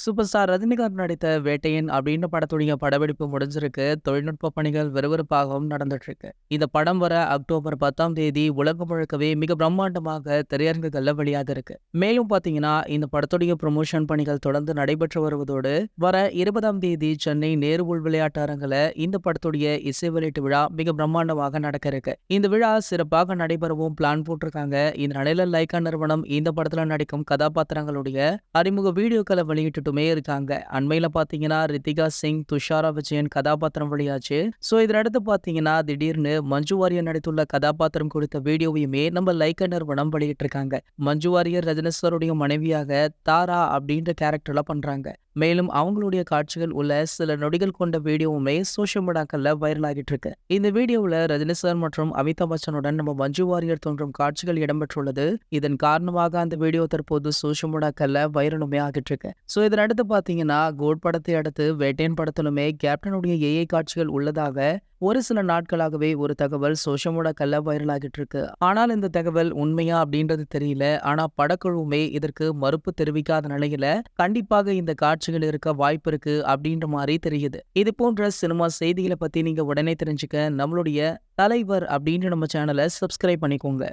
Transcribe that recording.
Super star Rajinikanth நடித்த வேட்டையன் அப்படின்ற படத்துடைய படப்பிடிப்பு முடிஞ்சிருக்கு. தொழில்நுட்ப பணிகள் விறுவிறுப்பாகவும் நடந்துட்டு இருக்கு. இந்த படம் வர அக்டோபர் 10ஆம் தேதி உலகம் முழுக்கவே மிக பிரம்மாண்டமாக திரையரங்குகள்ல வெளியாக இருக்கு. மேலும் பாத்தீங்கன்னா இந்த படத்துடைய ப்ரொமோஷன் பணிகள் தொடர்ந்து நடைபெற்று வருவதோடு வர 20ஆம் தேதி சென்னை நேரு உள் விளையாட்டு அரங்குல இந்த படத்துடைய இசை வெளியீட்டு விழா மிக பிரம்மாண்டமாக நடக்க இருக்கு. இந்த விழா சிறப்பாக நடைபெறவும் பிளான் போட்டிருக்காங்க. இந்த நிலையில லைகா நிறுவனம் இந்த படத்துல நடிக்கும் கதாபாத்திரங்களுடைய அறிமுக வீடியோக்களை வெளியிட்டுட்டுமே இருக்காங்க. அண்மையில பாத்தீங்கன்னா ரித்திகா சிங், துஷாரா விஜயன் கதாபாத்திரம் வெளியாச்சு. சோ இதனடுத்து பாத்தீங்கன்னா திடீர்னு மஞ்சு வாரியர் நடித்துள்ள கதாபாத்திரம் குறித்த வீடியோவையுமே நம்ம லைகா நிறுவனம் வெளியிட்டு இருக்காங்க. மஞ்சு வாரியர் ரஜினி சாருடைய மனைவியாக தாரா அப்படின்ற கேரக்டர்ல பண்றாங்க. மேலும் அவங்களுடைய காட்சிகள் உள்ள சில நொடிகள் கொண்ட வீடியோவுமே சோஷியல் மீடியாக்கள்ல வைரல் ஆகிட்டு இருக்கு. இந்த வீடியோவில் ரஜினி சார் மற்றும் அமிதாப் பச்சனுடன் நம்ம மஞ்சு வாரியர் தோன்றும் காட்சிகள் இடம்பெற்றுள்ளது. இதன் காரணமாக அந்த வீடியோ தற்போது சோஷியல் மீடியாக்கள்ல வைரலுமே ஆகிட்டு இருக்கு. சோ இதனடுத்து பாத்தீங்கன்னா கோட் படத்தை அடுத்து வேட்டையன் படத்திலுமே கேப்டனுடைய ஏஐ காட்சிகள் உள்ளதாக ஒரு சில நாட்களாகவே ஒரு தகவல் சோஷியல் மீடியாக்கள்ல வைரல் ஆகிட்டு இருக்கு. ஆனால் இந்த தகவல் உண்மையா அப்படின்றது தெரியல. ஆனா படக்குழுவுமே இதற்கு மறுப்பு தெரிவிக்காத நிலையில கண்டிப்பாக இந்த காட்சிகள் இருக்க வாய்ப்பு இருக்கு அப்படின்ற மாதிரி தெரியுது. இது போன்ற சினிமா செய்திகளை பத்தி நீங்க உடனே தெரிஞ்சுக்க நம்மளுடைய தலைவர் அப்படின்ற நம்ம சேனலை சப்ஸ்கிரைப் பண்ணிக்கோங்க.